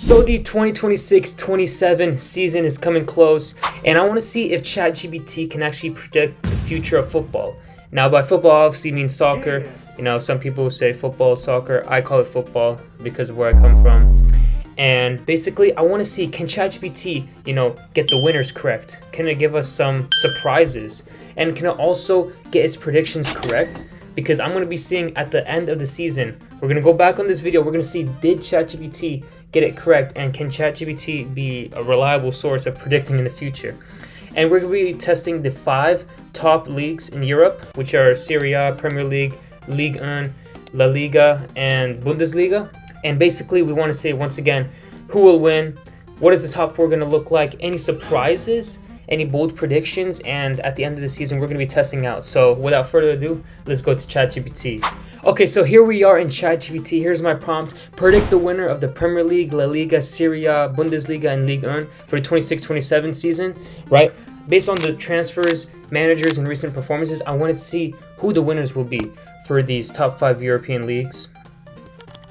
So the 2026-27 season is coming close, and I want to see if ChatGPT can actually predict the future of football. Now, by football, obviously means soccer. You know, some people say football, soccer. I call it football because of where I come from. And basically, I want to see, can ChatGPT, get the winners correct? Can it give us some surprises? And can it also get its predictions correct? Because I'm going to be seeing at the end of the season, we're going to go back on this video, we're going to see, did ChatGPT get it correct? And can ChatGPT be a reliable source of predicting in the future? And we're going to be testing the 5 top leagues in Europe, which are Serie A, Premier League, Ligue 1, La Liga, and Bundesliga. And basically, we want to say, once again, who will win? What is the top 4 going to look like? Any surprises? Any bold predictions? And at the end of the season, we're going to be testing out. So without further ado, let's go to ChatGPT. Okay, so here we are in ChatGPT. Here's my prompt. Predict the winner of the Premier League, La Liga, Serie A, Bundesliga, and Ligue 1 for the 26-27 season, right? Based on the transfers, managers, and recent performances, I want to see who the winners will be for these top 5 European leagues.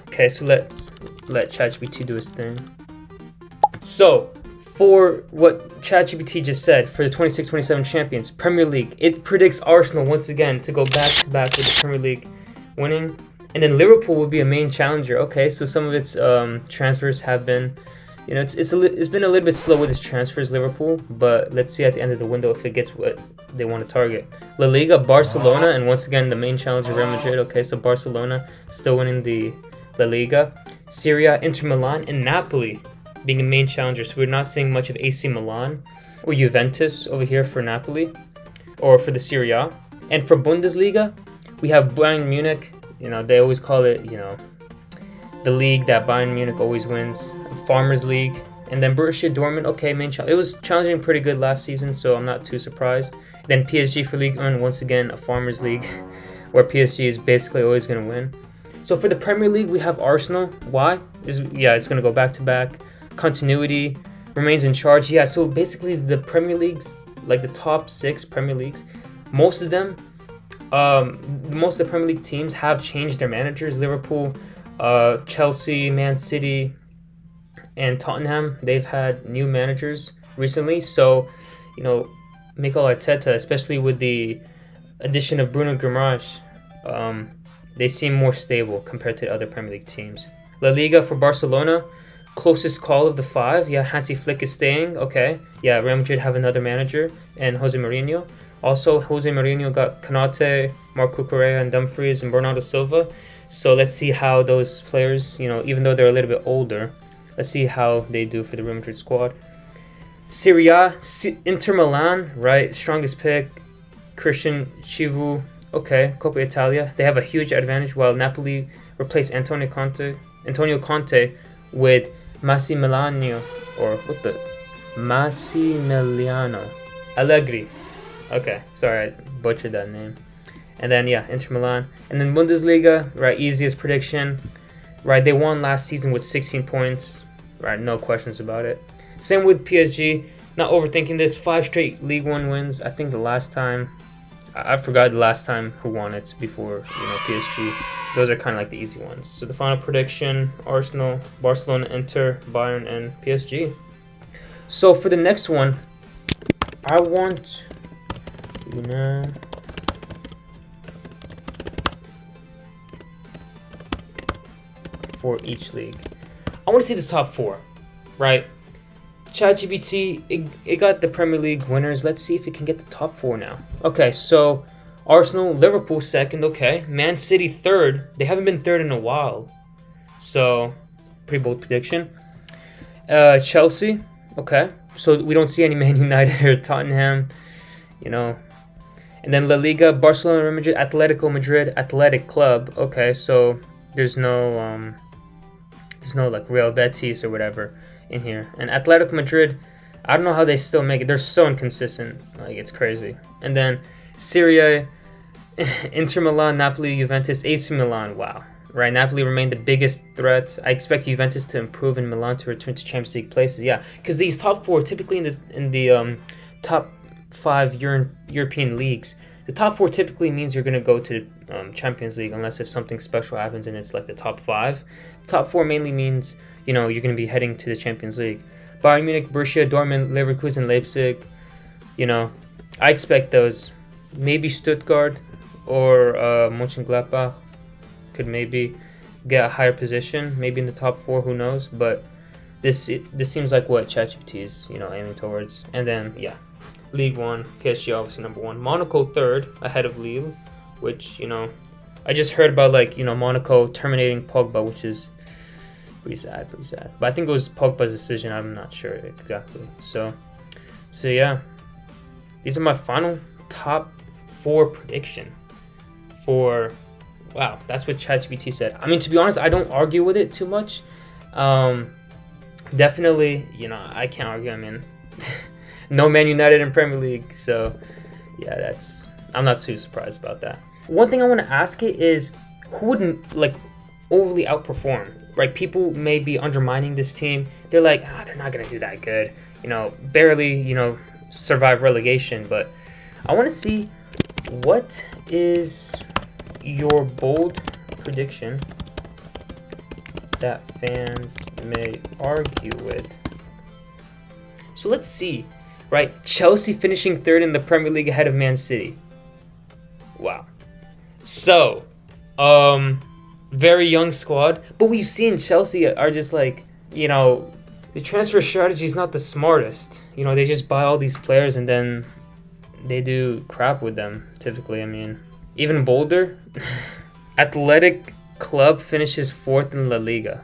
Okay, so let's let ChatGPT do its thing. So, for what ChatGPT just said, for the 26-27 champions, Premier League, it predicts Arsenal once again to go back-to-back with the Premier League winning. And then Liverpool will be a main challenger. Okay, so some of its transfers have been, it's been a little bit slow with its transfers, Liverpool. But let's see at the end of the window if it gets what they want to target. La Liga, Barcelona, and once again, the main challenger, Real Madrid. Okay, so Barcelona still winning the La Liga. Serie A, Inter Milan, and Napoli being the main challenger. So we're not seeing much of AC Milan or Juventus over here for Napoli or for the Serie A. And for Bundesliga, we have Bayern Munich. They always call it, the league that Bayern Munich always wins. Farmers League. And then Borussia Dortmund, okay, main challenge. It was challenging pretty good last season, so I'm not too surprised. Then PSG for Ligue 1, once again, a Farmers League where PSG is basically always going to win. So for the Premier League, we have Arsenal. Why? It's going to go back-to-back. Continuity, remains in charge. Yeah, so basically the Premier Leagues, like the top 6 Premier Leagues, most of the Premier League teams have changed their managers. Liverpool, Chelsea, Man City, and Tottenham, they've had new managers recently. So, Mikel Arteta, especially with the addition of Bruno Guimaraes, they seem more stable compared to the other Premier League teams. La Liga for Barcelona, closest call of the 5. Yeah, Hansi Flick is staying. Okay. Yeah, Real Madrid have another manager, and Jose Mourinho. Also, Jose Mourinho got Konate, Marco Correa, and Dumfries, and Bernardo Silva. So let's see how those players, even though they're a little bit older, let's see how they do for the Real Madrid squad. Serie A, Inter Milan, right? Strongest pick, Christian Chivu. Okay, Coppa Italia. They have a huge advantage while Napoli replaced Antonio Conte with Massimiliano Allegri. Okay, sorry, I butchered that name. And then, Inter Milan. And then Bundesliga, right, easiest prediction. Right, they won last season with 16 points. Right, no questions about it. Same with PSG. Not overthinking this. 5 straight League 1 wins. I think the last time, I forgot the last time who won it before, PSG. Those are kind of like the easy ones. So the final prediction, Arsenal, Barcelona, Inter, Bayern, and PSG. So for the next one, I want, for each league. I want to see the top 4, right? ChatGPT, it got the Premier League winners. Let's see if it can get the top 4 now. Okay, so Arsenal, Liverpool 2nd, okay. Man City 3rd. They haven't been 3rd in a while. So, pretty bold prediction. Chelsea, okay. So, we don't see any Man United or Tottenham, And then La Liga, Barcelona, Real Madrid, Atletico Madrid, Athletic Club. Okay, so there's no like Real Betis or whatever in here. And Atletico Madrid, I don't know how they still make it. They're so inconsistent. Like, it's crazy. And then Serie A, Inter Milan, Napoli, Juventus, AC Milan. Wow. Right, Napoli remain the biggest threat. I expect Juventus to improve and Milan to return to Champions League places. Yeah, because these top 4, typically in the top 5 European leagues, the top 4 typically means you're going to go to Champions League unless if something special happens and it's like the top 5. Top 4 mainly means, you're going to be heading to the Champions League. Bayern Munich, Borussia Dortmund, Leverkusen, Leipzig, I expect those. Maybe Stuttgart or Mönchengladbach could maybe get a higher position, maybe in the top 4, who knows, but this seems like what ChatGPT is, aiming towards. And then, Ligue 1, PSG obviously number 1. Monaco third, ahead of Lille, which, I just heard about, Monaco terminating Pogba, which is pretty sad. But I think it was Pogba's decision. I'm not sure exactly. So yeah. These are my final top 4 prediction for... Wow, that's what ChatGPT said. I mean, to be honest, I don't argue with it too much. Definitely, I can't argue. I mean, no Man United in Premier League. So, yeah, I'm not too surprised about that. One thing I want to ask it is, who wouldn't, overly outperform, right? People may be undermining this team. They're like, they're not going to do that good. Barely, survive relegation. But I want to see, what is your bold prediction that fans may argue with? So let's see, right? Chelsea finishing third in the Premier League ahead of Man City. Wow. So, very young squad, but we've seen Chelsea are just the transfer strategy is not the smartest. They just buy all these players and then they do crap with them, typically. I mean, even bolder, Athletic Club finishes 4th in La Liga,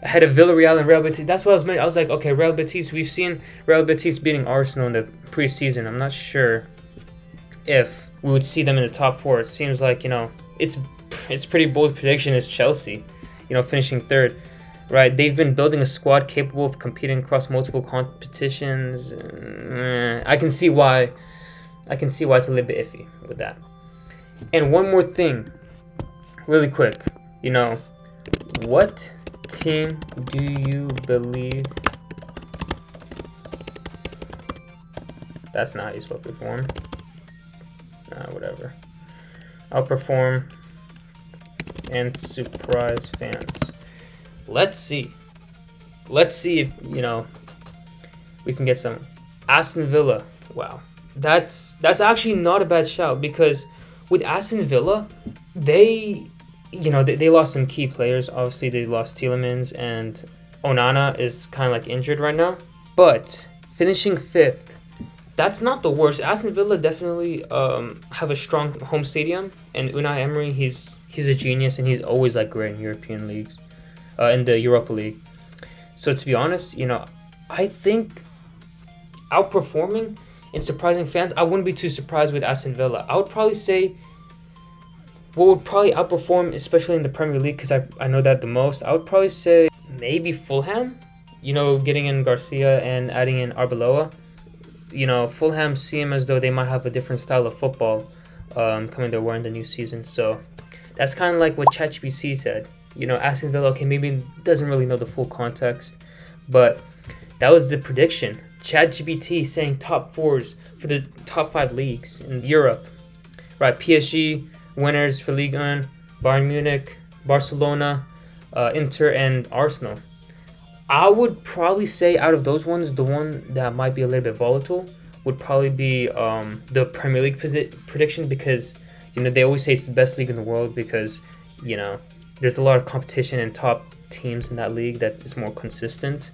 ahead of Villarreal and Real Betis. That's what I was meant. I was like, okay, Real Betis. We've seen Real Betis beating Arsenal in the preseason. I'm not sure if we would see them in the top 4. It seems like it's pretty bold prediction is Chelsea, finishing third. Right, they've been building a squad capable of competing across multiple competitions. I can see why it's a little bit iffy with that. And one more thing, really quick. What team do you believe? That's not how you spell perform. Whatever. Outperform and surprise fans. Let's see if we can get some. Aston Villa. Wow, that's actually not a bad shout, because with Aston Villa, they lost some key players. Obviously, they lost Tielemans, and Onana is kind of injured right now. But finishing 5th, that's not the worst. Aston Villa definitely have a strong home stadium, and Unai Emery, he's a genius, and he's always great in European leagues. In the Europa League. So to be honest, I think outperforming and surprising fans, I wouldn't be too surprised with Aston Villa. I would probably say what would probably outperform, especially in the Premier League, because I know that the most, I would probably say maybe Fulham, getting in Garcia and adding in Arbeloa. Fulham seem as though they might have a different style of football coming their way in the new season. So that's kind of like what ChatGPT said. Aston Villa, okay, maybe doesn't really know the full context, but that was the prediction. ChatGPT saying top 4s for the top 5 leagues in Europe. Right, PSG winners for Ligue 1, Bayern Munich, Barcelona, Inter, and Arsenal. I would probably say out of those ones, the one that might be a little bit volatile would probably be the Premier League prediction, because they always say it's the best league in the world, because there's a lot of competition and top teams in that league that is more consistent.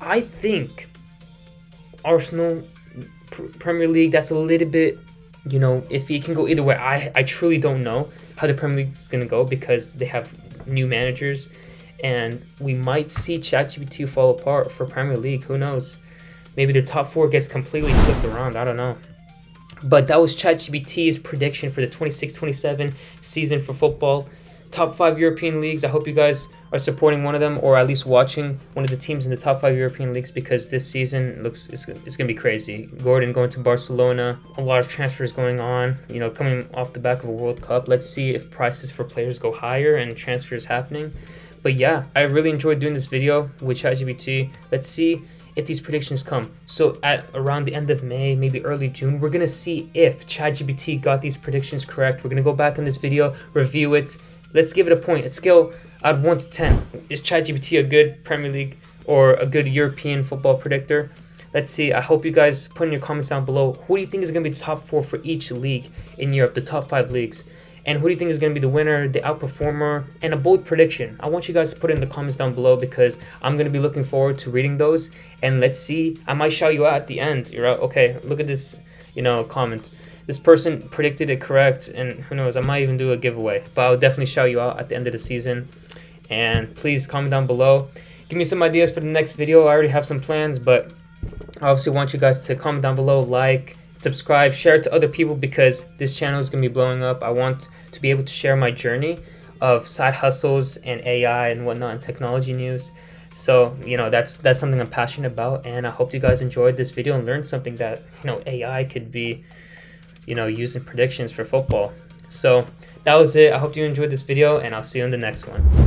I think Arsenal, Premier League, that's a little bit, if it can go either way. I truly don't know how the Premier League is going to go, because they have new managers, and we might see ChatGPT fall apart for Premier League. Who knows? Maybe the top 4 gets completely flipped around. I don't know. But that was ChatGPT's prediction for the 26-27 season for football. Top 5 European leagues. I hope you guys are supporting one of them, or at least watching one of the teams in the top 5 European leagues, because this season it's going to be crazy. Gordon going to Barcelona, a lot of transfers going on, coming off the back of a World Cup. Let's see if prices for players go higher and transfers happening. But yeah, I really enjoyed doing this video with ChatGPT. Let's see if these predictions come. So at around the end of May, maybe early June, we're going to see if ChatGPT got these predictions correct. We're going to go back in this video, review it. Let's give it a point. A scale out of 1 to 10, is ChatGPT a good Premier League or a good European football predictor? Let's see. I hope you guys put in your comments down below. Who do you think is going to be the top 4 for each league in Europe, the top 5 leagues? And who do you think is going to be the winner, the outperformer, and a bold prediction? I want you guys to put it in the comments down below because I'm going to be looking forward to reading those. And let's see. I might shout you out at the end. You're out. Okay, look at this, comment. This person predicted it correct, and who knows, I might even do a giveaway. But I'll definitely shout you out at the end of the season. And please comment down below. Give me some ideas for the next video. I already have some plans, but I obviously want you guys to comment down below, like, subscribe, share it to other people because this channel is going to be blowing up. I want to be able to share my journey of side hustles and AI and whatnot and technology news. So, that's something I'm passionate about, and I hope you guys enjoyed this video and learned something that, AI could be, used in predictions for football. So that was it. I hope you enjoyed this video, and I'll see you in the next one.